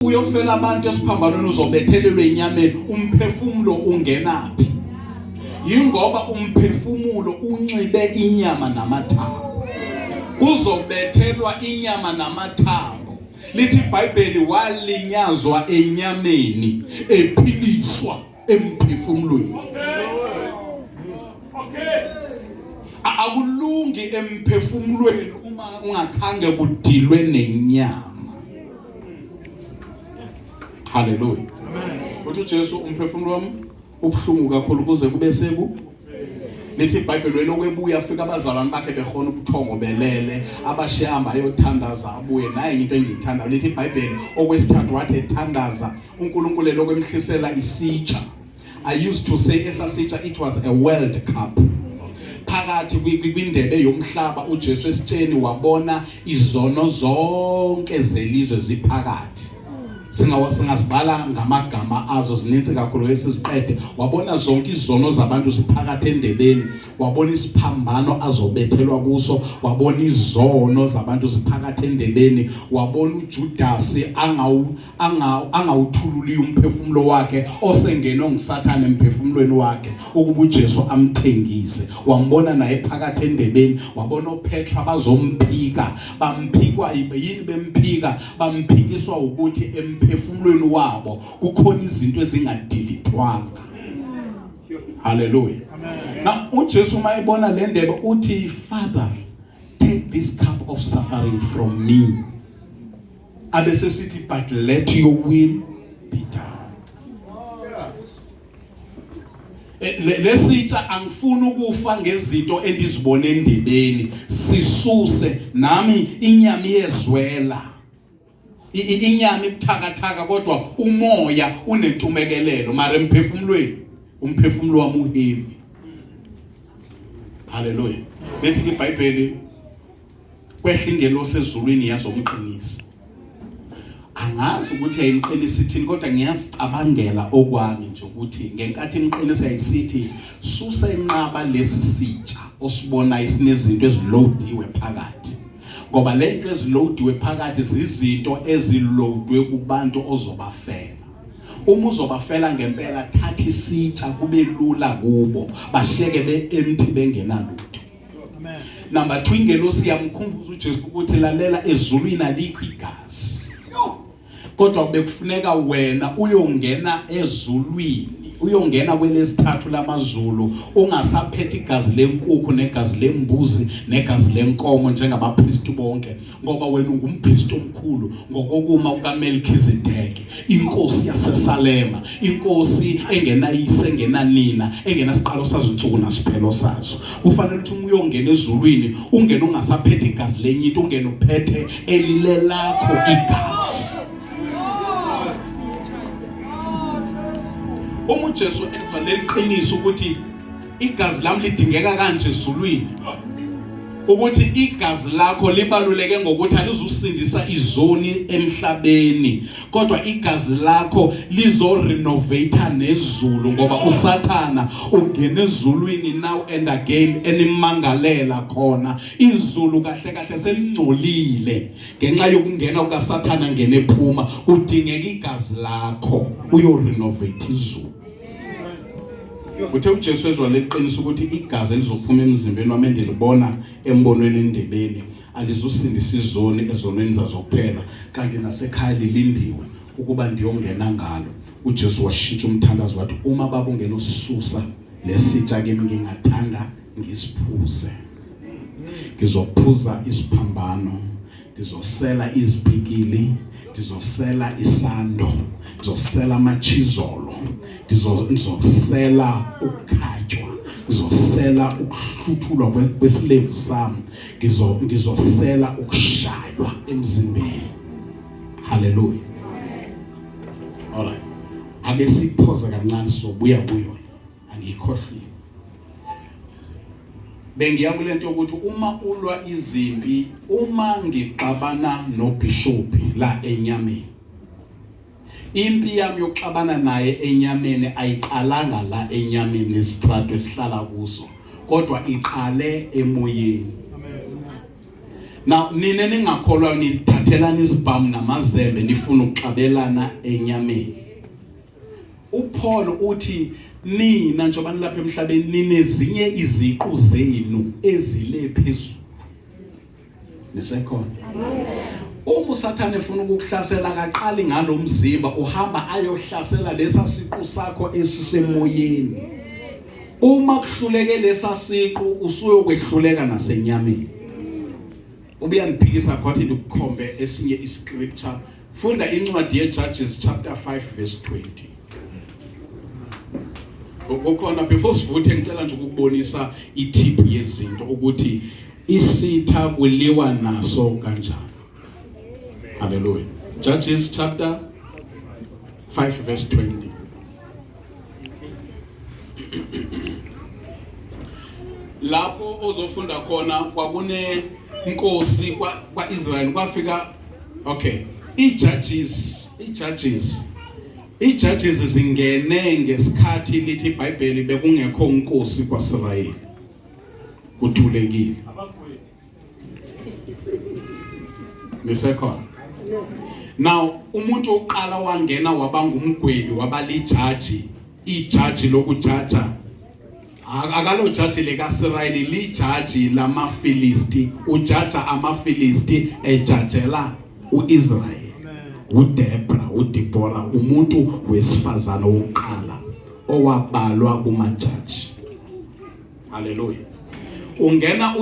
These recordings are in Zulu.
uyofela abantu esiphambanweni uzobethelelwa enyameni, umphefumulo ungenapi? Yingoba umphefumulo unxibe inyama namathambo. Kuzobethelwa inyama namathambo. Lithi iBhayibheli walinyazwa enyameni, ephiliswa emphefumulweni. Akulungi emphefumulweni uma ungakhange kudilwe nenyama. Hallelujah. Uthi uJesu umphefumulo wami ubhlungu kakhulu kuze kube seku. Lithi iBhayibheli lokwebuya afika abazalwane bakhe behona ubuthongo belele, abashihamba ayothandaza abuye naye into engiyithanda. Lithi iBhayibheli okwesithathu wathi ethandaza uNkulunkulu lokwemhlisela isitsha. I used to say esasitsha it was a World Cup. Phakathi kwindebe yomhlaba uJesu esitsheni wabona izono zonke zelizwe ziphakathi. Singazibala ngamagama azo zininzi kakhulu esiziqede. Wabona zonke izono zabantu ziphakathi endebeni, wabona isiphambano azobethelwa kuso, wabona izono zabantu ziphakathi endebeni, wabona uJudasi angawuthululi umphefumulo wakhe osengene ngisathana emphefumulweni wakhe ukuba uJesu amthengise. Wambona naye phakathi endebeni, wabona uPetra bazomphika, bamphikwa yini bemphika, bamphikiswa ukuthi emphefumulweni wabo kukhona izinto ezingadilithwanga. Hallelujah. Now uJesu mayibona le ndebe uthi, Father, take this cup of suffering from me. Abese sithi, but let your will be done. Lesitsha angifuni ukufa ngezinto endizibone endebeni, sisuse nami inyama yezwela. Inyama ibuthakathaka kodwa umoya unentumekelelo, mara emphefumulweni umphefumulo wami uheavy. Hallelujah. Bethi iBhayibheli kwehla ingelo sezulwini yazomqinisa. Angazi ukuthi ayimqinisa ithini kodwa ngiyazicabangela okwami nje ukuthi ngenkathi imqinisa yisithi susa inqaba lesi sitsha osibona isinezinto ezilodiwe phakathi. Ngoba lento ezilodiwe phakathi zizinto ezilodwe kubantu ozobafela. Uma uzobafela ngempela thatha isitsha kube lula kubo, bashiyeke be-empty bengenalutho. Amen. Number 2, ingelosi yamkhumbuza uJesu ukuthi lalela, ezulwini alikho igazi. Kodwa bekufuneka wena uyongena ezulwini, uyongena kwelesithathu lamazulu, ungasaphethe igazi lenkukhu negazi lembuzi negazi lenkomo njengabapristi bonke, ngoba wena ungumpristi omkhulu ngokokuma kukaMelkizedeki, inkosi yaseSalema, inkosi engenayise engenanina, engenasiqalo sazinsuku nasiphelo sazo. Kufanele ukuthi uyongena ezulwini ungene ungasaphethe igazi lenyiti, ungene uphethe elile lakho igazi. Uma uJesu ezwa leqiniso ukuthi igazi lami lidingeka kanje ezulwini, ukuthi igazi lakho libaluleke ngokuthi alizusindisa izoni emhlabeni, kodwa igazi lakho lizorenovate nezulu, ngoba uSathana ungena ezulwini now and again enimangalela khona. Izulu kahle kahle selingcolile ngenxa yokungena kukaSathana ngene ephuma, kudingeka igazi lakho uyorenovate izulu. Uthe uJesu ezwa leqiniso ukuthi igazi elizophuma emzimbeni wami endilibona embonweni endebeni alizusindisa izoni ezonweni zazokuphela, kanti nasekhaya lilindiwe ukuba ndiyongena ngalo. uJesu washintsha umthandazo wathi, uma baba ungena ususa lesitsha kimi ngingathanda ngisiphuze. Ngizophuza isiphambano, ngizosela izibhikili, ngizosela isando, ngizosela amachizolo, ngizosela ukukhatywa, ngizosela ukuhluthulwa kwesilevu sami, ngizosela ukushaywa emzimbeni. Hallelujah. Alright. Ake siphoza kancane sobuya kuyo. Angikhohlile. Bengiya kulento yokuthi uma ulwa izimpi, uma ngixabana nobishophi la enyameni, impi yami yokuxabana naye enyameni ayiqalanga la enyameni esitrato esihlala kuso, kodwa iqale emoyeni. Now nina ningakholwa nithathelana isibhamu namazembe nifuna ukuxabelana enyameni. uPaul uthi nina njengoba nilapha emhlabeni ninezinye iziqu zenu ezile phezulu. Nisekhona. Uma uSathane efuna ukukuhlasela akaqali ngalomzimba uhamba ayohlasela lesa siqu sakho esisemoyeni. Uma kuhluleke lesa siqu usuyokwehluleka nasenyameni. Ubuyandiphikisa kwathi ukukhombe esinye iscripture. Funda incwadi yeJudges chapter 5 verse 20. Ukukhona before sivuthe ngicela nje ukubonisa itip yezinto ukuthi isitha kuliwa naso kanjani. Hallelujah. Judges chapter 5 verse 20. Lapho ozofunda khona kwakune inkosi kwaIsrael kwafika iJudges zingene ngesikhathi lithi iBhayibheli bekungekho inkosi kwaIsrael. Kuthulekile. Nisekhona. Now umuntu oqala wangena wabanga umgwebi wabalijaji ijaji lokujaja akalo jaji lekaIsrael lijaji lamaFilisti ujaja amaFilisti ejajela uIsrael uDebra uDeborah umuntu wesifazana oqala owabalwa kumajaji. Hallelujah. Ungena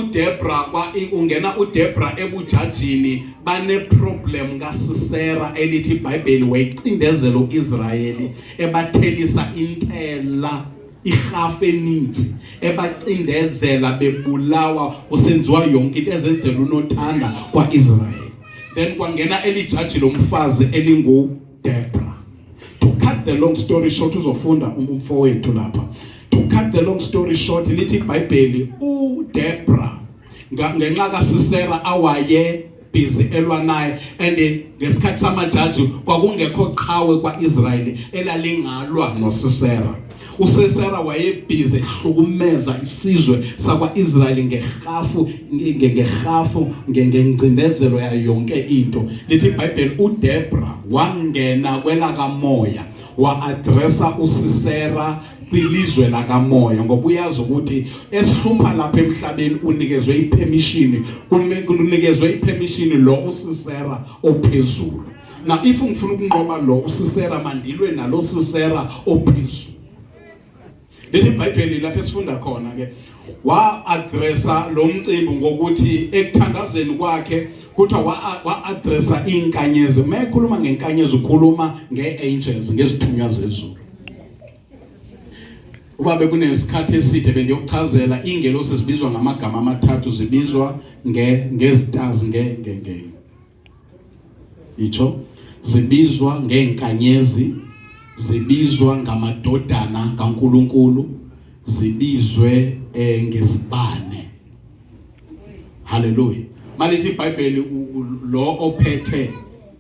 uDebra ebujajini bane problem kaSisera elithi iBhayibheli wayicindezela uIsrayeli ebathelisa intela ihafe eninzi ebacindezela bebulawa usenziwa yonke into ezenzela unothanda kwaIsrael. Then kwangena elijaji lomfazi elingu Debra. To cut the long story short uzofunda umfowethu lapha. To cut the long story short lithi iBhayibheli uDebra ngenxa kaSisera awaye busy elwa naye and ngesikhathi samajaji kwakungekho qhawe kwaIsrael elalingalwa noSisera. uSisera wayebhize hlukumeza isizwe sakwaIsrael ngehafu ngengcindezelo yayo yonke into. Lithi iBhayibheli uDebra wangena kwela kamoya wa-addressa uSisera kwilizwe lakamoya ngoba uyazi ukuthi esihlupha lapha emhlabeni unikezwe ipermission lo uSisera ophezulu. Now if ungifuna ukunqoba lo uSisera mandilwe nalo Sisera ophezulu. Lithi iBhayibheli lapha esifunda khona ke wa-addressa lo mcimbi ngokuthi ekuthandazeni kwakhe kuthiwa wa-addressa inkanyezi. Mayekhuluma ngenkanyezi ukhuluma nge-angels ngezithunywa zezulu. Uba bekunesikhathi eside bengiyokuchazela ingelosi zibizwa ngamagama amathathu zibizwa ngezitars itsho zibizwa ngenkanyezi zibizwa ngamadodana kaNkuluNkulu zibizwe ngezibane. Hallelujah. Malithi iBhayibheli lo ophethe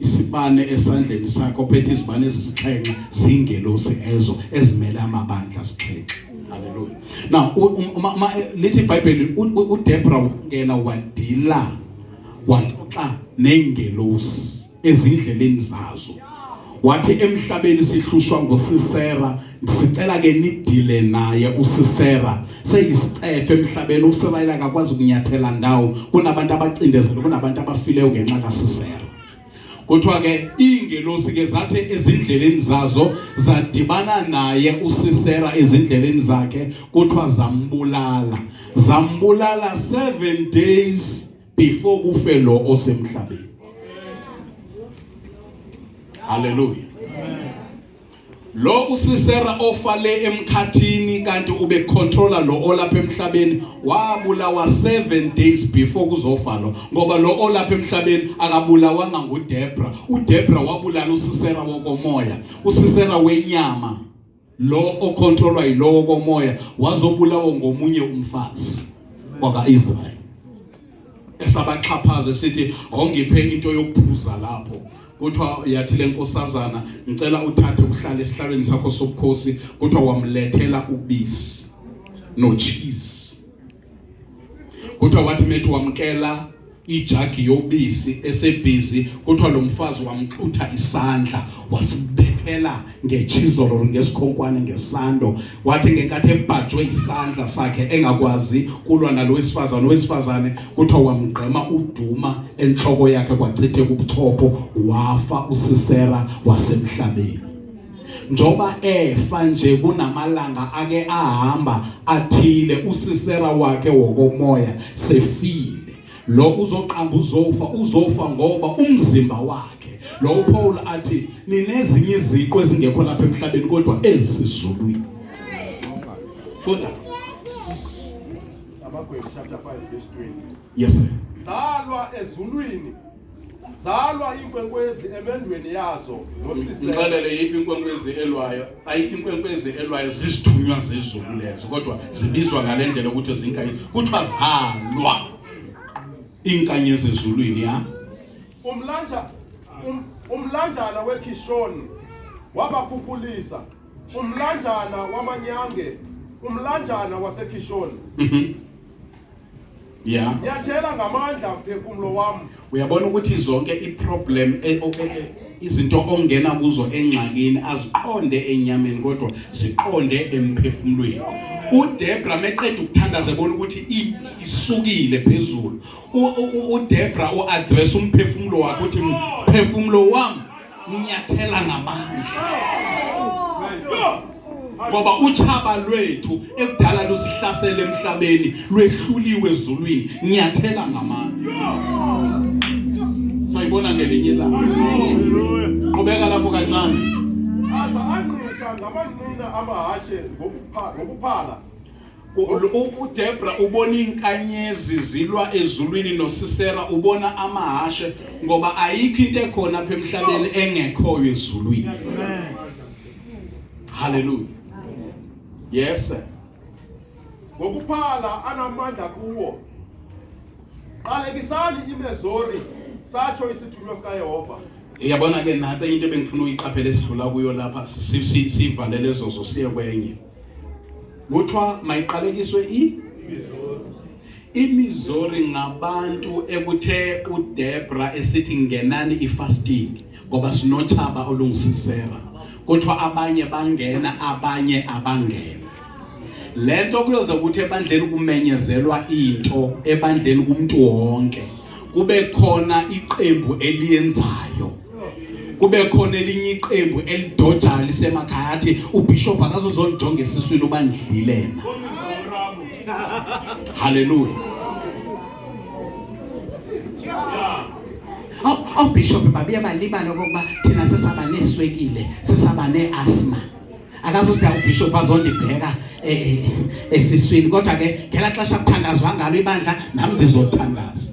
isibane esandleni sakhe ophethe izibane ezisixhenxe zingelosi ezo ezimele amabandla asixhenxe. Hallelujah. Now lithi iBhayibheli uDebra wangena wadila waxoxa nengelosi ezindleleni zazo. Wathi emhlabeni sihlushwa ngoSisera sicela ke nidile naye uSisera seyisicefe emhlabeni uIsrael akakwazi ukunyathela ndawo kunabantu abacindezela kunabantu abafileyo ngenxa kaSisera. Kuthiwa ke ingelosi ke zathi ezindleleni zazo zadibana naye uSisera ezindleleni zakhe kuthiwa zambulala 7 days before kufe lo osemhlabeni. Hallelujah. Lo uSisera ofale emkhathini kanti ube controller lo olapha emhlabeni wabulawa 7 days before kuzofalwa ngoba lo olapha emhlabeni akabulawanga nguDebra. uDebra wabulala uSisera wokomoya. uSisera wenyama lo ocontrolwa yilo wokomoya wazobulawa ngomunye umfazi wakaIsrael. Esabaxhaphaza sithi ongiphe into yokuphuza lapho. Kuthiwa yathi lenkosazana ngicela uthathe uhlale esihlalweni sakho sobukhosi kuthiwa wamlethela ubisi no cheese. Kuthiwa wathi methi wamkela ijagi yobisi esebhizi kuthiwa lo mfazi wamxutha isandla wasibethela ngechizolo ngesikhonkwane ngesando wathi ngenkathi ebhajwe isandla sakhe engakwazi kulwa nalowesifazane kuthiwa wamgqema uduma enhloko yakhe kwachitheka ubuchopho wafa uSisera wasemhlabeni. Njoba efa nje kunamalanga ake ahamba athile uSisera wakhe wokomoya sefile. Lo uzoqamba uzofa ngoba umzimba wakhe. Lo Paul athi ninezinye iziqo ezingekho lapha emhlabeni kodwa ezisizulwini. Funda. Abagwebo chapter 5 verse 20. Yes sir. Zalwa ezulwini. Zalwa inkwenkwezi emendweni yazo noSisera. Ngixelele yiphi inkwenkwezi elwayo? Ayikho inkwenkwezi elwayo zisithunywa zezulu lezo kodwa zibizwa ngalendlela ukuthi zinkayi. Kuthiwa zalwa inkanyezi ezulwini ya. Umlanjana weKishoni wabaphuphulisa. Umlanjana wamanyange. Umlanjana waseKishoni. Yeah. Nyathela ngamandla mphefumulo wami. Uyabona ukuthi zonke iproblem izinto ongena kuzo engxakini aziqonde enyameni kodwa ziqonde emphefumulweni. uDebra meqeda ukuthandaza ebona ukuthi isukile phezulu. uDebra uaddress umphefumulo wakhe uthi mphefumulo wami ngiyathela ngamandla. Ngoba uchaba lwethu ekudala lusihlasele emhlabeni lwehluliwe ezulwini ngiyathela ngamandla. Sayibona ngelinye ilanga. Qhubeka lapho kancane. Aza aqisha ngamanqina amahashe ngokuphala. uDebra ubona inkanyezi zilwa ezulwini noSisera ubona amahashe ngoba ayikho into ekhona apha emhlabeni engekho ezulwini. Hallelujah. Yes sir. Ngokuphala anamandla kuwo. Qalekisani iMezori satsho isithunywa sikaYehova. Yabona ke nansi into ebengifuna uyiqaphele esidlula kuyo lapha sivalele zozo siye kwenye. Kuthiwa mayiqalekiswe iMizori ngabantu ekuthe uDebra esithi ngenani ifasting ngoba sinothaba olunguSisera. Kuthiwa abanye bangena abanye abangena. Lento kuyoze ukuthi ebandleni kumenyezelwa into ebandleni kumuntu wonke. Kube khona iqembu eliyenzayo. Kube khona elinye iqembu elidojayo lisemakhaya athi uBishop akazozonjonga esiswini ubandlilena. Hallelujah. Bishop babuye balibala okokuba thina sesaba neswekile, sesaba neasthma. Akazothi uBishop azondibheka esiswini kodwa ke ngela xesha kuthandazwa ngalo ibandla nami ngizothandaza.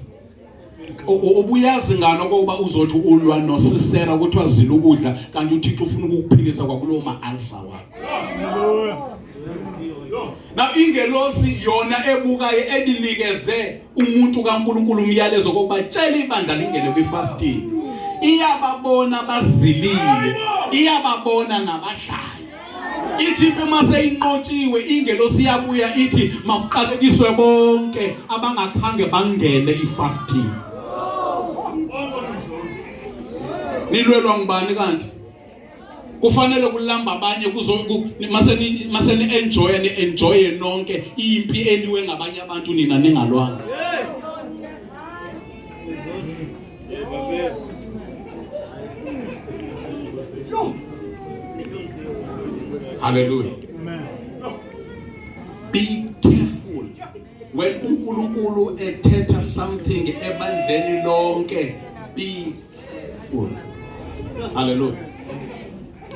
Ubuyazi ngalo kokuba uzothi ulwa noSisera ukuthi wazila ukudla kanti uThixo ufuna ukukuphilisa kwakulo ma-ulcer wakho. Na ingelosi yona ebukayo edinikeze umuntu kaNkulunkulu umyalezo kokuba tshela ibandla lingene kwifasting. Iyababona bazilile, iyababona nabadlayo. Ithi mase inqotshiwe ingelosi iyabuya ithi makuqalekiswe bonke abangakhange bangene ifasting. Nilwelwa ngubani kanti? Kufanele kulamba abanye maseni enjoy nonke impi eliwe ngabanye abantu nina ningalwanga. Hallelujah. Be careful when uNkulunkulu ethetha something ebandleni lonke. Be full. Hallelujah.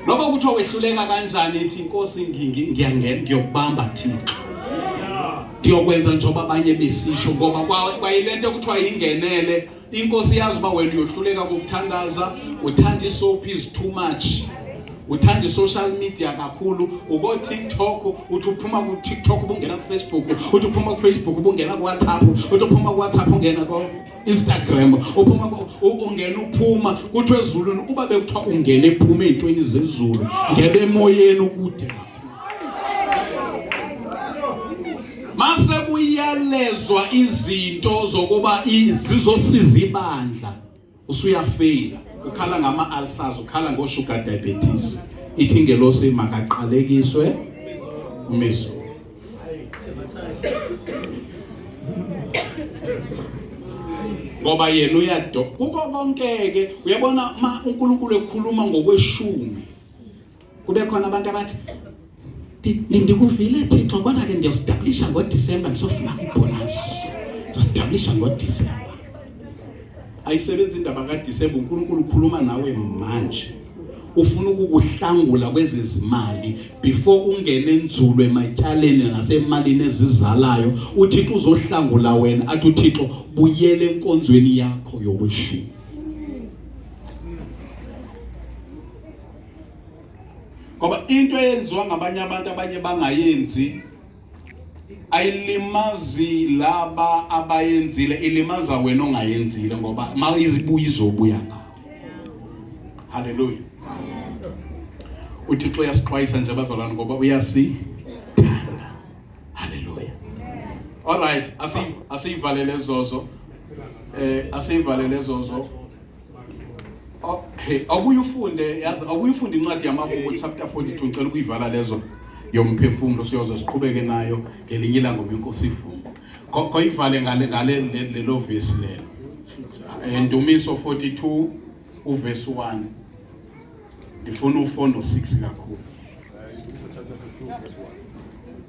Noba kuthiwa wehluleka kanjani ethi inkosi ngiyangena ngiyokubamba Thixo. Ngiyokwenza njengoba abanye besisho ngoba kwayilento kuthiwa ingenele inkosi yazi ba wena uyohluleka ukuthandaza, uthanda isoap is too much. Uthanda social media kakhulu uko TikTok uthi uphuma ku TikTok ubungena ku Facebook uthi uphuma ku Facebook ubungena ku WhatsApp uthi uphuma ku WhatsApp ungena ku Instagram uphuma ungena uphuma kuthi ezulwini kuba bekuthiwa ungena ephuma ezintweni zezulu ngebe emoyeni ukude mase kuyalezwa izinto zokuba zizosiza ibandla usuyafeyila ukhala ngama ulcers ukhala ngo sugar diabetes ithi ngelosi makaqalekiswe umiso ngoba yena uyado kuko konke ke uyabona uNkulunkulu ekhuluma ngokweshumi kube khona abantu abathi ndikuvile Thixo kodwa ke ndiyoestablisha ngoDisemba ndisofuna ibonus ndiyoestablisha ngoDisemba ayisebenzi indaba kaDisemba uNkulunkulu ukhuluma nawe manje ufuna ukukuhlangula kwezezimali before ungene enzulu ematyaleni nasemalini ezizalayo uThixo uzohlangula wena athi uThixo buyele enkonzweni yakho yokweshumi ngoba into eyenziwa ngabanye abantu abanye bangayenzi ayilimazi laba abayenzile ilimaza wena ongayenzile ngoba mayizibuya izobuya ngawo haleluya uThixo uyasixwayisa nje abazalwane ngoba uyasithanda haleluya all right asiyivalele zozo asiyivalele zozo awubuye ufunde yazi awubuye ufunde incwadi yamaHubo chapter 42 ngicela ukuyivala lezo yomphefumulo siyoze siqhubeke nayo ngelinye ilanga ngoMinkosi ifuna koyivale ngale lelo verse lelo Ndumiso 42 uverse 1 ndifuna ufondo 6 kakhulu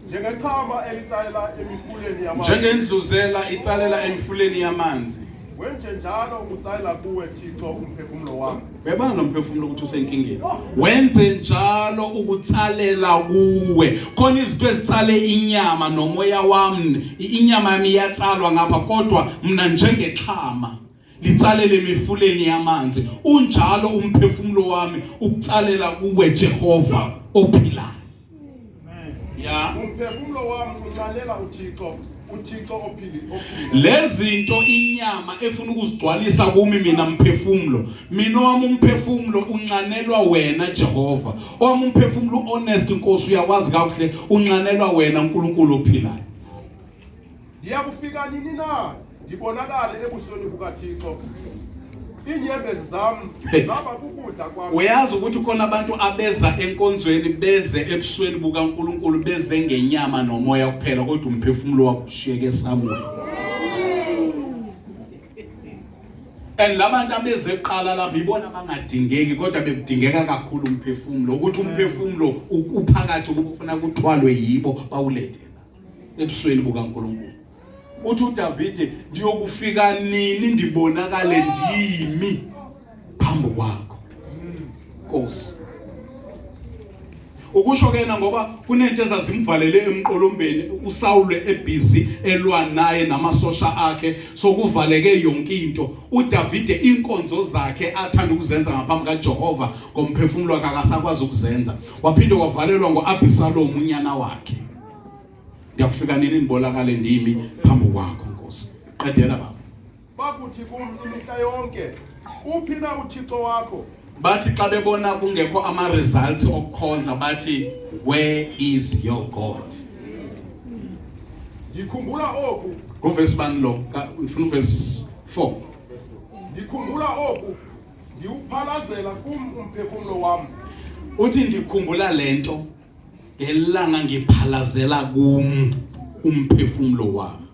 njengechama elitsalela emifuleni yamanzi njengendluzela itsalela emfuleni yamanzi wenje njalo ukutsalela kuwe Thixo umphefumulo wami uyabona nomphefumulo ukuthi usenkingeni wenze njalo ukutsalela kuwe khona izinto ezitsale inyama nomoya wami inyama yami iyatsalwa ngapha kodwa mina njengexhama litsalele emifuleni yamanzi unjalo umphefumulo wami ukutsalela kuwe Jehova ophilayo ya umphefumulo wami uqalela uThixo ophili lezinto inyama efuna ukuzigcwalisa kumi mina mphefumulo mina wami umphefumulo uncanelwa wena Jehova owami umphefumulo honest Nkosi uyakwazi kakuhle uncanelwa wena uNkulunkulu ophilayo ndiyakufika nini na ngibonakala ebusweni bukaThixo inyembezi zami zaba ukudla kwami uyazi ukuthi khona abantu abeza enkonzweni beze ebusweni bukaNkulunkulu beze ngenyama nomoya kuphela kodwa umphefumulo wakho ushiyeke esamweni labantu abeze eqala lapha ibona bangadingeki kodwa bekudingeka kakhulu umphefumulo ukuthi umphefumulo uphakathi ukufuna kuthwalwe yibo bawulethe ebusweni bukaNkulunkulu uthi uDavid ndiyokufika nini ndibonakale ndimi phambi kwakho Nkosi ukusho kena ngoba kunento ezazimvalele emqolombeni uSawule ebusy elwa naye namasosha akhe sokuvaleke yonke into uDavid inkonzo zakhe athanda ukuzenza ngaphambi kaJehova ngomphefumulo wakhe akasakwazi ukuzenza waphinde wavalelwa ngoAbsalom unyana wakhe ndiyakufika nini ndibonakale ndimi phambi kwakho Nkosi qedela baba bakuthi kum imihla yonke uphi na uThixo wakho bathi xa bebona kungekho ama results okukhonza bathi where is your God ngikhumbula oku kuverse 1 lo ngifuna uverse 4 ngikhumbula oku ngiuphalazela kum umphefumulo wami uthi ngikhumbula lento ngelanga ngiphalazela kum umphefumulo wami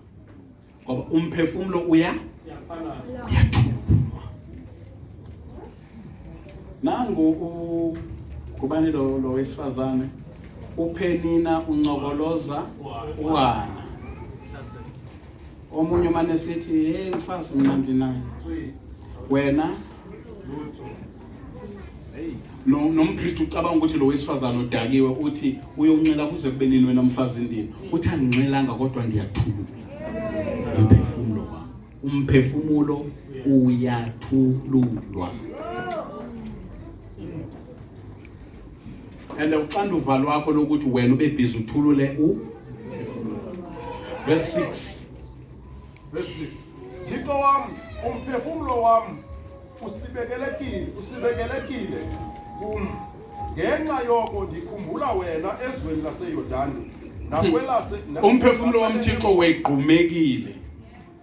ngoba umphefumulo uyathuma nangu kubani lo wesifazane uPenina uncokoloza uHana omunye manje sithi hey mfazi mina ndinayo wena nompriest ucabanga ukuthi lo wesifazane udakiwe uthi uyonxela kuze kube nini wena mfazi ndini uthi anginxelanga kodwa ndiyathula umphefumulo wami umphefumulo uyathululwa uxanduva lwakho lokuthi wena ube busy uthulule verse 6 Thixo wami umphefumulo wami usibekelekile kum ngenxa yoko ndikhumbula wena ezweni laseYordani umphefumulo wamthixo weqhumekile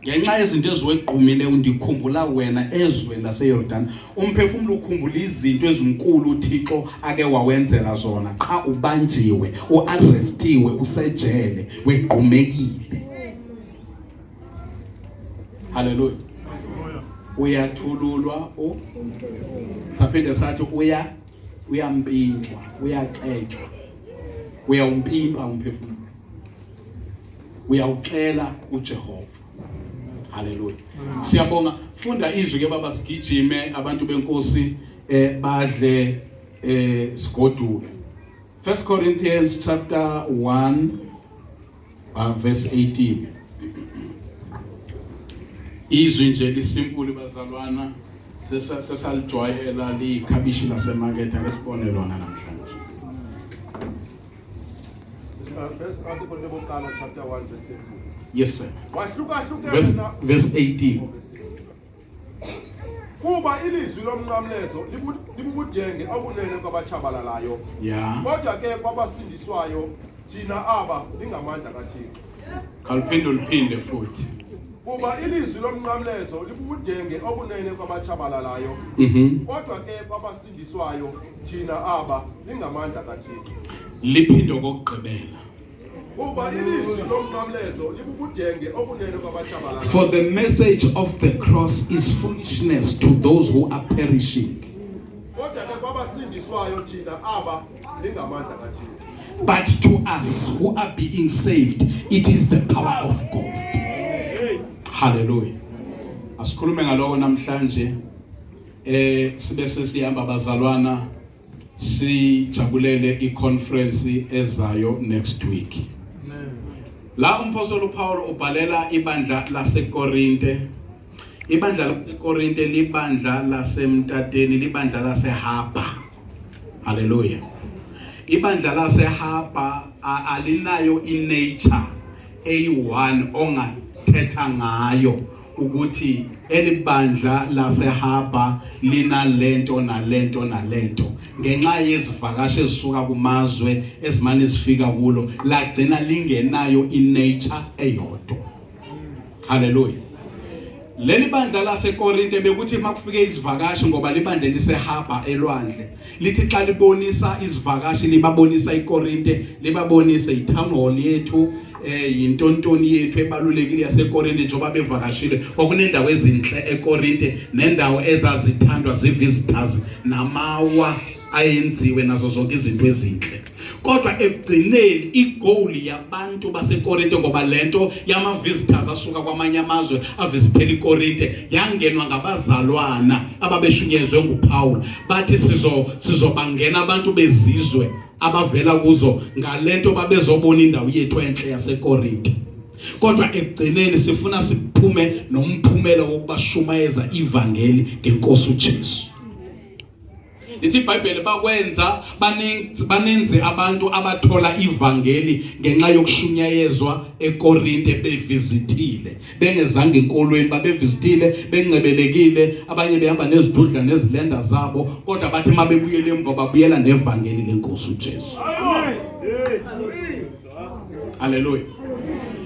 ngenxa yezinto eziweqhumile undikhumbula wena ezweni laseYordani. Umphefumulo ukhumbula izinto ezinkulu uThixo ake wawenzela zona qha ubanjiwe, uarrestiwe, usejele, weqhumekile. Hallelujah. Uyathululwa saphinde sathi uyampintshwa, uyaqetshwa, uyawumpimpa umphefumulo, uyawucela uJehova. Hallelujah. Siyabonga. Funda izwi ke baba sigijime abantu benkosi badle sigodule. 1 Corinthians chapter 1 verse 18. Izwi nje lisimple bazalwana, sesalijwayela likhabishi lasemarket akesibone lona namhlanje. Chapter 1 verse 18. Yes sir. Verse 18. Kuba ilizwi lomnqamlezo libubudenge obunene kwabatshabalalayo. Yeah. Kodwa ke kwabasindiswayo thina aba lingamandla kaThixo. Khaliphinde futhi. Kuba ilizwi lomnqamlezo libubudenge obunene kwabatshabalalayo. Kodwa ke kwabasindiswayo thina aba lingamandla kaThixo. Liphinde kokugqibela. For the message of the cross is foolishness to those who are perishing. But to us who are being saved, it is the power of God. Hallelujah. Asikhulume ngaloko namhlanje sibe sesihamba bazalwana sijabulele iconference ezayo next week. La umpostoli Paul ubhalela ibandla laseKorinte. Ibandla laseKorinte libandla lasemtateni, libandla laseHapa. Hallelujah. Ibandla laseHapa alinayo inature A1 ongathetha ngayo ukuthi elibandla laseHapa lina lento nalento nalento. Ngenxa yezivakashi ezisuka kumazwe ezimane sifika kulo lagcina lingenayo inature eyodwa. Hallelujah. Leli bandla laseKorinte bekuthi makufike izivakashi ngoba libandla liseHapa elwandle lithi xa libonisa izivakashi libabonisa iKorinte, libabonisa iTown Hall yethu yintontoni yethu ebalulekile yaseKorinte njengoba bevakashile. Kwakunendawo ezinhle eKorinte nendawo ezazithandwa zivisitors namawa ayenziwe nazo zonke izinto ezinhle. Kodwa ekugcineni igoal yabantu baseKorinte ngoba lento yama visitors asuka kwamanye amazwe avisitela iKorinte yangenwa ngabazalwana ababeshunyezwe nguPaul. Bathi sizobangena abantu bezizwe abavela kuzo ngalento babezobona indawo yethu enhle yaseKorinte. Kodwa ekugcineni sifuna siphume nomphumela wokubashumayeza ivangeli ngenkosi uJesu. Lithi iBhayibheli bakwenza banenze abantu abathola ivangeli ngenxa yokushunyayezwa eKorinte bevizitile. Bengezange enkolweni babevizitile, bencebelekile, abanye behamba nezidudla nezilenda zabo, kodwa bathi mabebuyele emva babuyela nevangeli lenkosi uJesu. Hallelujah.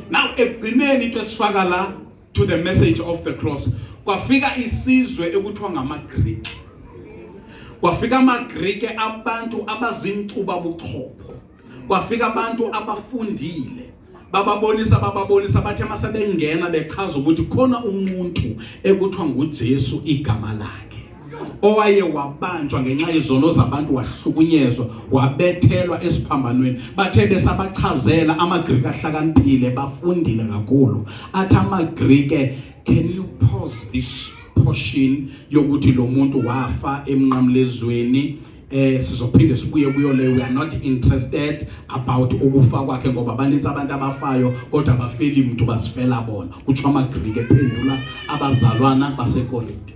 Now ekugcineni into esifaka la to the message of the cross. Kwafika isizwe ekuthiwa ngamaGreek. Kwafika amaGrike abantu abazincuba buchopho. Kwafika abantu abafundile. Bababonisa bathi masebengena bechaza ukuthi khona umuntu ekuthiwa nguJesu igama lakhe. Owaye wabanjwa ngenxa yezono zabantu wahlukunyezwa, wabethelwa esiphambanweni. Bathe besabachazela amaGrike ahlakaniphile bafundile kakhulu. Athi amaGrike, can you pause this portion yokuthi lo muntu wafa emnqamlezweni? Sizophinde sibuye kuyo le. We are not interested about ukufa kwakhe ngoba baninzi abantu abafayo kodwa abafeli umuntu bazifela bona. Kutsho amaGrike ephendula abazalwana baseKorinte.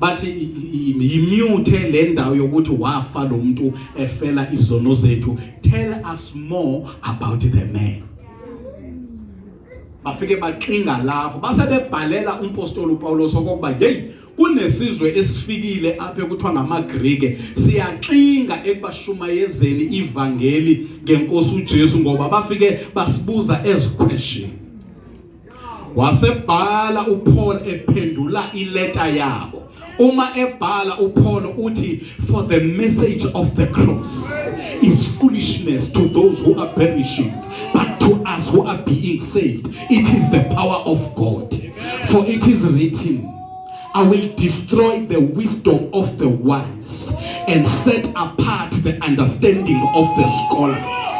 Bathi imute le ndawo yokuthi wafa lo muntu efela izono zethu. Tell us more about the man. Bafike baxinga lapho base bebhalela umpostoli uPaulos okokuba hey kunesizwe esifikile apha ekuthiwa ngamaGrike siyaxinga ekubashumayezeni ivangeli ngenkosi uJesu ngoba bafike basibuza ezi question. Wasebhala uPaul ephendula ileta yabo. Uma ebhala uPaul uthi, for the message of the cross is foolishness to those who are perishing, but to us who are being saved it is the power of God. For it is written, I will destroy the wisdom of the wise and set apart the understanding of the scholars.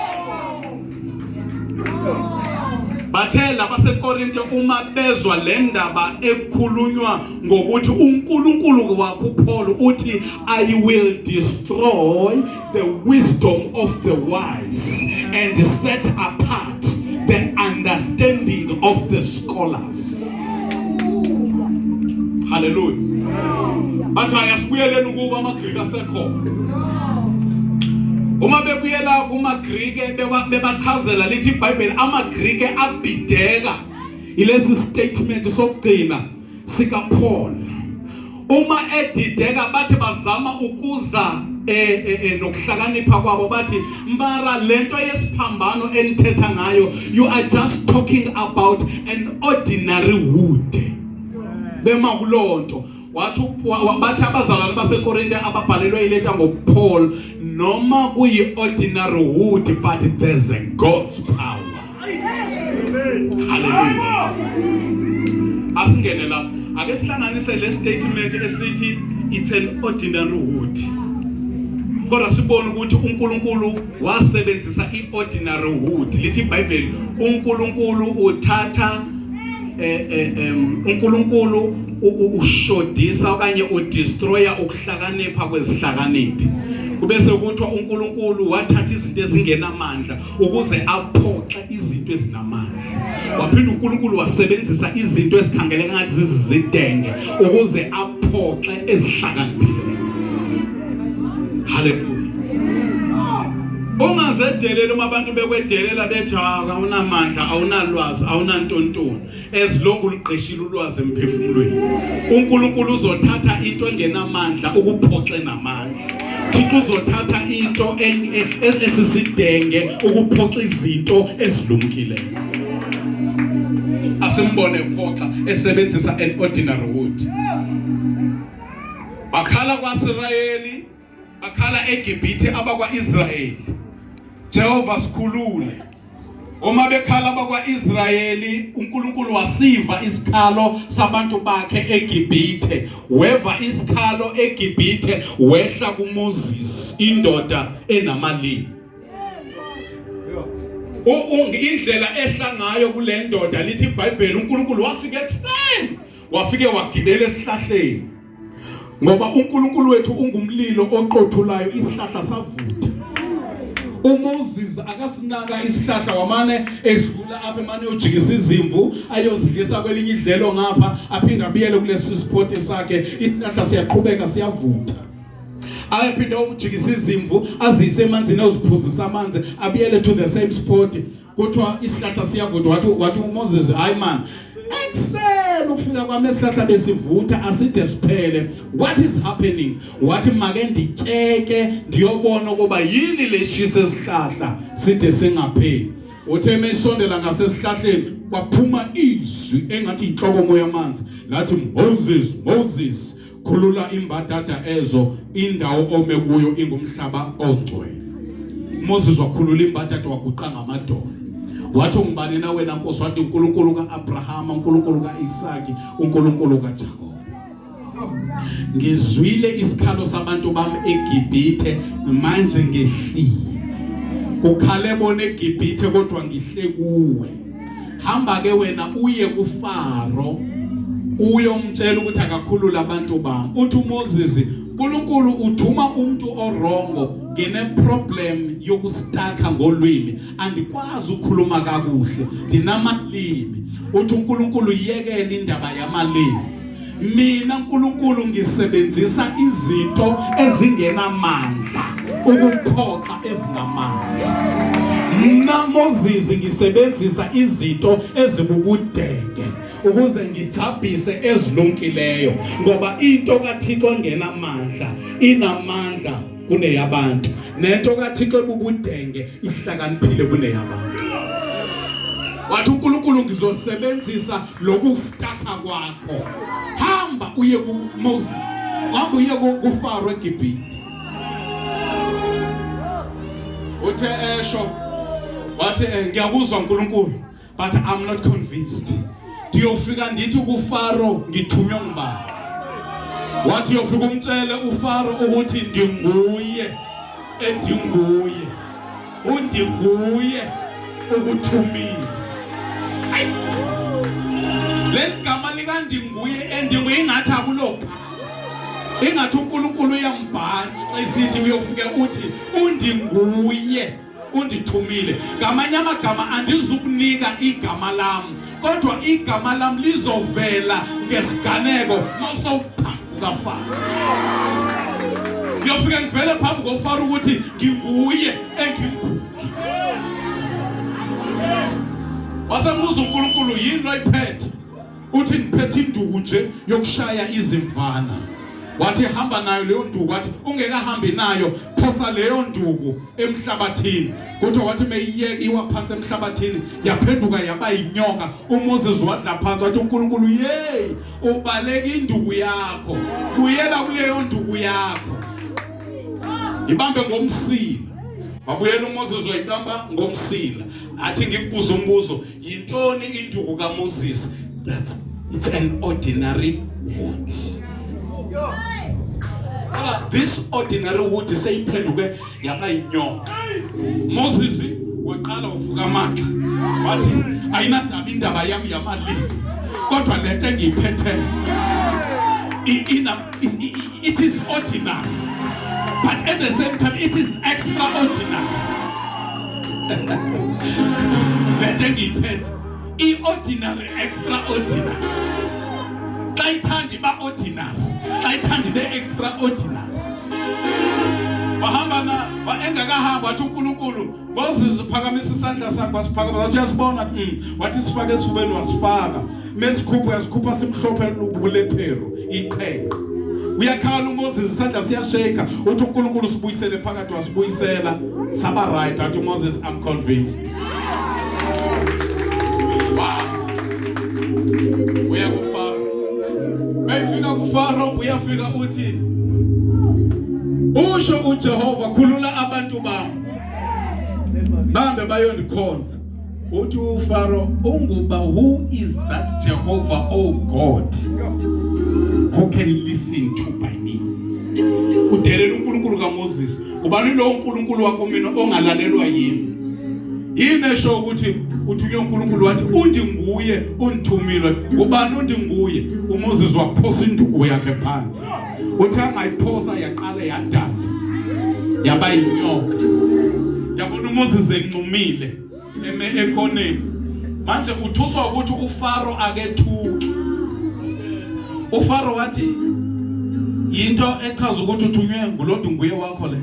Bathela baseKorinte uma bezwa le ndaba ekhulunywa ngokuthi uNkulunkulu wakho uPaul uthi, I will destroy the wisdom of the wise and set apart the understanding of the scholars. Hallelujah. Bathi ayasibuyeleni ukuba amaGrike asekhona. Uma bebuyela kumaGrike bebachazela lithi iBhayibheli amaGrike abhideka ilesi statement sokugcina sika Paul. Uma edideka bathi bazama ukuza nokuhlakanipha kwabo bathi mbara lento yesiphambano enithetha ngayo, you are just talking about an ordinary wood. Bema kulonto wathi bathi abazalwane baseKorinte ababhalelwe ileta ngoPaul, noma kuyi ordinary wood but there's a God's power. Hallelujah. Asingene la ake sihlanganise le statement esithi it's an ordinary wood. Kodwa sibone ukuthi uNkulunkulu wasebenzisa iordinary wood. Lithi iBhayibheli uNkulunkulu uthatha uNkulunkulu ushodisa okanye udestroya ukuhlakanipha kwezihlakaniphi. Kubese kuthiwa uNkulunkulu wathatha izinto ezingenamandla ukuze aphoxe izinto ezinamandla. Waphinda uNkulunkulu wasebenzisa izinto ezikhangeleka ngathi zizidenge ukuze aphoxe ezihlakaniphileyo. Hallelujah. Ungazedelela uma abantu bekwedelela bethi awunamandla, awunalwazi, awunantontoni. Ezilongu liqeshile ulwazi emphefumulweni. uNkulunkulu uzothatha into engenamandla ukuphoxe namandla. Thixo uzothatha into esisidenge ukuphoxa izinto ezilumkileyo. Asimbone phoxa esebenzisa an ordinary wood. Bakhala kwaIsrayeli, bakhala eGibhithe abakwaIsrayeli. Jehova sikhulule. Uma bekhala abakwaIsrayeli, uNkulunkulu wasiva isikhalo sabantu bakhe eGibhithe. Weva isikhalo eGibhithe wehla kuMoses, indoda enamalimi. Indlela ehla ngayo kule ndoda lithi iBhayibheli uNkulunkulu wafika ekuseni, wafike wagibela esihlahleni. Ngoba uNkulunkulu wethu ungumlilo oqothulayo, isihlahla savutha. uMoses akasinaka isihlahla wamane edlula apha emane uyojikisa izimvu ayozidlisa kwelinye idlelo ngapha aphinda abiyele kulesi spot sakhe, isihlahla siyaqhubeka siyavutha. Ayephinda ukujikisa izimvu azise emanzini oziphuzisa amanzi abiyele to the same spot, kuthiwa isihlahla siyavutha. Wathi uMoses, hayi man, ekseni ukufika kwami esihlahla besivutha aside siphele, what is happening? Wathi make ndityeke ndiyobona ukuba yini leshisa esihlahla side singapheli. Uthe mesondela ngasesihlahleni kwaphuma izwi engathi inhloko moya amanzi lathi, Moses, Moses, khulula imbadada ezo, indawo ome kuyo ingumhlaba ongcwele. Moses wakhulula imbadada waguqa ngamadolo. Wathi ngibani na wena Nkosi? Wathi uNkulunkulu kaAbrahama, uNkulunkulu kaIsaki, uNkulunkulu kaJakobe. Ngizwile isikhalo sabantu bami eGibhithe, manje ngehlile. Kukhale bona eGibhithe kodwa ngihle kuwe. Hamba ke wena uye kuFaro uyomtshela ukuthi akakhulula abantu bami. Uthi uMoses, uNkulunkulu uthuma umuntu orongo, ngine problem yokustaka ngolwimi, andikwazi ukukhuluma kakuhle, ndinamalimi. Uthi uNkulunkulu yekela indaba yamalimi. Mina uNkulunkulu ngisebenzisa izinto ezingenamandla ukuphoxa ezinamandla. Mina Moses ngisebenzisa izinto ezibubudenge ukuze ngijabhise ezilunkileyo, ngoba into kaThixo engenamandla inamandla kuneyabantu, nento kaThixo ebubudenge ihlakaniphile kuneyabantu. Wathi uNkulunkulu ngizosebenzisa lokustakha kwakho. Hamba uye kuMoses, hamba uye kuFaro eGibhithe. Uthe esho wathi ngiyakuzwa uNkulunkulu, but I'm not convinced. Ndiyofika ndithi kuFaro ngithunywa ngubani. Wathi uyofika umtshele uFaro ukuthi ndinguye endinguye, undinguye ukuthumile. Legama lika ndinguye endinguye ingathi akulokho, ingathi uNkulunkulu uyambhana xa isithi uyofike uthi undinguye undithumile. Ngamanye amagama andizukunika igama lami, kodwa igama lami lizovela ngesiganeko mawusawuphambi kukaFaro. Ngiyofika ngivele phambi koFaro ukuthi nginguye enginguye. Wasembuza uNkulunkulu yini lo ayiphethe? Uthi ngiphethe induku nje yokushaya izimvana. Wathi hamba nayo leyo nduku, wathi ungekahambi nayo phosa leyo nduku emhlabathini. Kuthiwa wathi meyiyeke iwa phansi emhlabathini yaphenduka yaba inyoka. uMoses wadla phansi wathi uNkulunkulu hey, ubaleka induku yakho, buyela kuleyo nduku yakho ibambe ngomsila. Wabuyela uMoses wayibamba ngomsila. Athi ngikubuza umbuzo, yintoni induku kaMoses? It's an ordinary wood. This ordinary wood seyiphenduke yaba inyoka. Moses waqala uvuka amakha wathi ayinandaba indaba yami yamalimi, kodwa lento engiyiphethe it is ordinary, but at the same time it is extraordinary. Lento engiyiphethe i-ordinary, extraordinary. Xa ithandi ba ordinary, xa ithandi be extraordinary. Wahamba na engakahamba wathi uNkulunkulu Moses uphakamisa isandla sakhe wasiphakamisa wathi uyasibona wathi sifake esifubeni wasifaka, mesikhupha yasikhupha simhlophe ubulephero iqhele. Uyakhala uMoses isandla siyasheka, uthi uNkulunkulu sibuyisele phakathi wasibuyisela saba right. Wathi uMoses I'm convinced. Uya kuFaro, mayifika kuFaro uyafika uthi usho uJehova khulula abantu bami bambe bayondikhonza. Uthi uFaro unguba, who is that Jehovah, oh God, who can listen to by me? Udelela uNkulunkulu kaMoses, ubani lo uNkulunkulu wakho mina ongalalelwa yimi? Yini esho ukuthi uthunywe uNkulunkulu wathi undinguye undithumile. Ubani undinguye? uMoses waphosa induku yakhe phansi. Uthi angayiphosa yaqala yadansa yaba inyoka. Yabona uMoses encumile ekhoneni. Manje uthuswa ukuthi uFaro akethuki. uFaro wathi into echaza ukuthi uthunywe ngulondo nguye wakho le.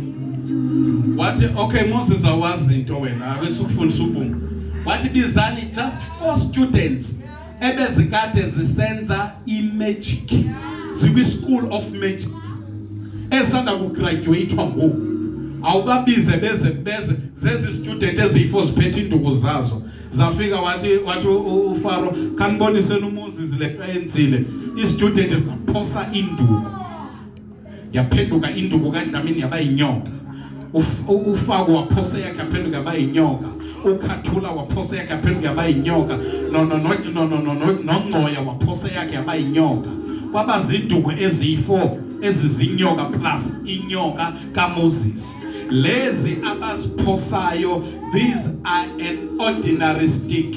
Wathi okay Moses awazi into wena ake sikufundisa ubungu. Wathi bizani just 4 students ebezikade zisenza imagic zikwi school of magic esanda ku graduate ngoku. Awubabize beze zezi student eziyi4 ziphethe induku zazo zafika. wathi uFaro kanboniseni uMoses lento ayenzile. I-student zaphosa induku yaphenduka induku kaDlamini yaba inyoka. uFaro waphosa yakhe yaphenduka yaba inyoka. uKhathula waphosa yakhe yaphenduka yaba inyoka. noNgcoya waphosa yakhe yaba inyoka. Kwaba zinduku eziyi4 ezizinyoka plus inyoka kaMoses. Lezi abasiphosayo, these are an ordinary stick.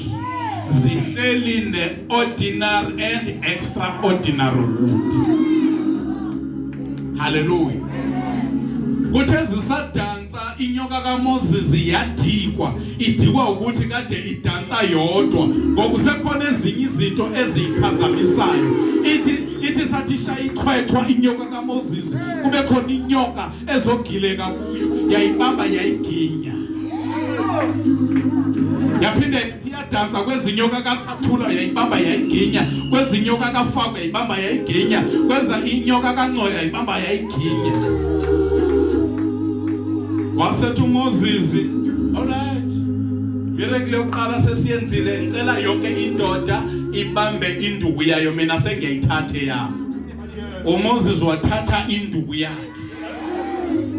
Zihleli ne-ordinary and extraordinary wood. Hallelujah. Kuthe zisadansa inyoka kaMoses yadikwa. Idikwa ukuthi kade idansa yodwa, ngokusekhona ezinye izinto eziyiphazamisayo. Ithi sathi shaya ichwechwa inyoka kaMoses, kube khona inyoka ezogileka kuyo, yayibamba yayiginya. yaphinde iyadansa kwezinyoka kaKathula yayibamba yayiginya, kwezinyoka kaFaku yayibamba yayiginya, kweza inyoka kaNgcoya yayibamba yayiginya. Wasethi uMoses, alright, miracle yokuqala sesiyenzile, ngicela yonke indoda ibambe induku yayo, mina sengiyayithatha yami. uMoses wathatha induku yakhe,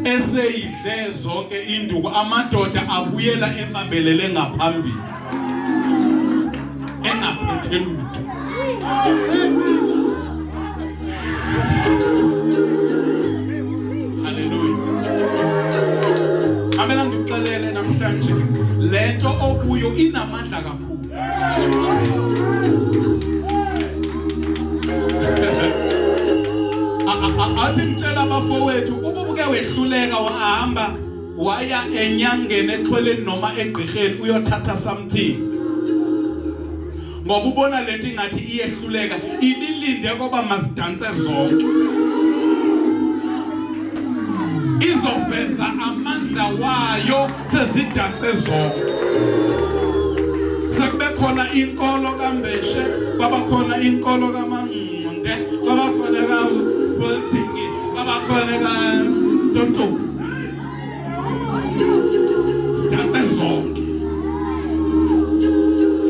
eseyidle zonke induku, amadoda abuyela ebambelele ngaphambili engaphethe lutho. Hallelujah. Amena ngikuxelele namhlanje lento okuyo inamandla kakhulu. Athi ngitshela abafowethu ububuke wehluleka wahamba waya enyangeni exhweleni noma egqirheni uyothatha something, ngoba ubona lento ingathi iyehluleka, ibilinde ngoba masidanse zonke, izoveza amandla wayo sezidanse zonke. Sekube khona inkolo kaMbeshe, kwaba khona inkolo kaManqunde, kwaba khona kaPoltingi, kwaba khona kaToto, sidanse zonke.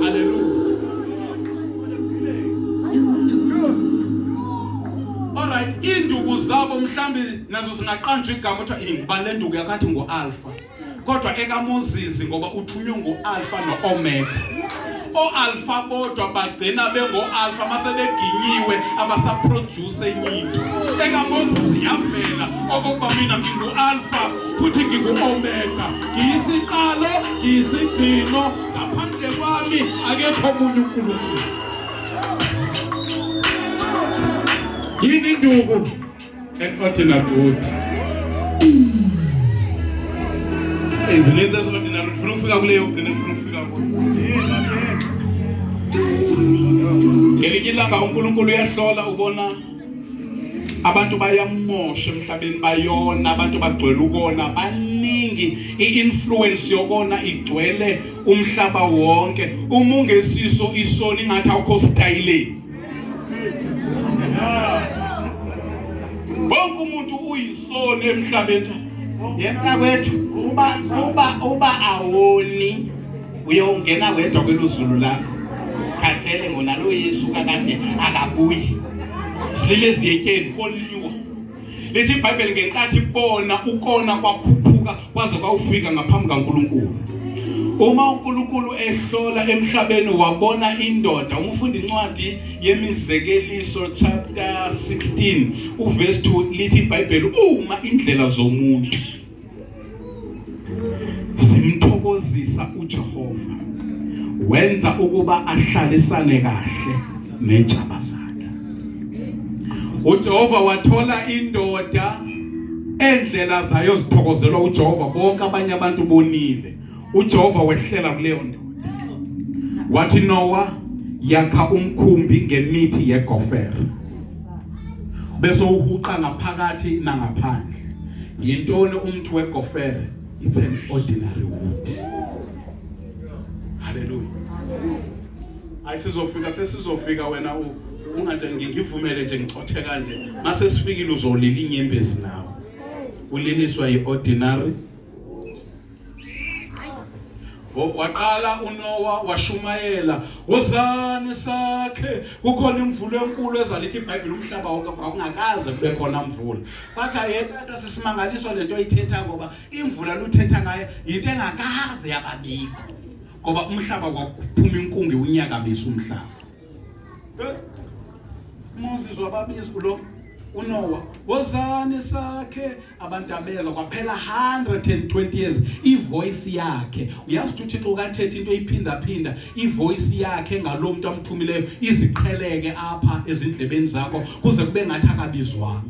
Hallelujah. Alright, induku zabo mhlambi nazo singaqanjwa igama uthi ngibale induku yakathi ngoAlpha, kodwa ekaMoses ngoba uthunywe ngoAlpha noOmega. O-Alpha bodwa bagcina bengo-Alpha mase beginyiwe abasaproduce inyinto. EkaMoses yavela okokuba mina ngingu-Alpha futhi ngingu-Omega, ngiyisiqalo ngiyisigcino, ngaphandle kwami akekho omunye uNkulunkulu. Yini induku e-ordinary good? Izininzi ezi-ordinary ufuna ukufika kuleyo ugcine ufuna ukufika kuyo. Ngelinye ilanga uNkulunkulu uyahlola, ubona abantu bayamosha emhlabeni, bayona, abantu bagcwele ukona, baningi, i-influence yokona igcwele umhlaba wonke. Uma ungesiso isoni ngathi awukho style. Bonke umuntu uyisoni emhlabeni. Yena kwethu uba awoni uyongena wedwa kweluzulu lakho. Khathele ngonalo Yesu kakade akabuyi. Silile ziyetyeni koliwa. Lithi iBhayibheli ngenkathi bona ukona kwakhuphuka kwaze kwawufika ngaphambi kaNkulunkulu. Uma uNkulunkulu ehlola emhlabeni wabona indoda, umfunda incwadi yemizekeliso chapter 16 uverse 2 lithi iBhayibheli uma indlela zomuntu simthokozisa uJehova wenza ukuba ahlalisane kahle nentshaba zakhe. uJehova wathola indoda endlela zayo zithokozelwa uJehova, bonke abanye abantu bonile. uJehova wehlela kuleyo ndoda wathi Noah yakha umkhumbi ngemithi yegofere bese uhuqa ngaphakathi nangaphandle. Yintoni umuntu wegofere? It's an ordinary wood. Hallelujah. Ayisizofika sesizofika wena ungathi ngivumele nje ngichothe kanje, mase sifikile uzolila inyembezi nawe uliliswa yiordinary. Waqala uNoah washumayela, wozani sakhe kukhona imvulo enkulu ezalithi iBhayibheli umhlaba wonke kwakungakaze kube khona imvula. Bathi yena sisimangaliswa lento ayithetha ngoba imvula luthetha ngayo into engakaze yababikho, ngoba umhlaba kwakuphuma inkungu unyakamisa umhlaba. Moses wababiza lo uNoah, wozani sakhe, abantu abeza kwaphela 120 years. Ivoice yakhe, uyazi ukuthi uThixo kathethe into iphinda phinda, ivoice yakhe ngalomuntu amthumileyo iziqheleke apha ezindlebeni zakho kuze kube ngathi akabizwanga.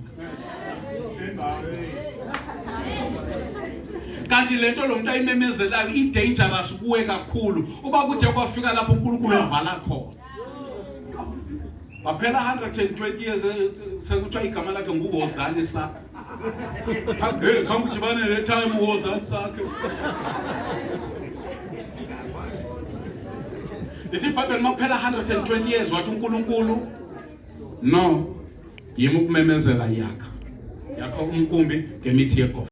Kanti lento lo muntu ayimemezelayo i-dangerous kuwe kakhulu, uba kude kwafika lapho uNkulunkulu evala khona. Waphela 120 years sekuthiwa igama lakhe nguwozani sakhe. Khangudibane le time uwozani sakhe. lithi iBhayibheli makuphela 120 years wathi uNkulunkulu no yima ukumemezela yakho umkhumbi ngemithi yegofa.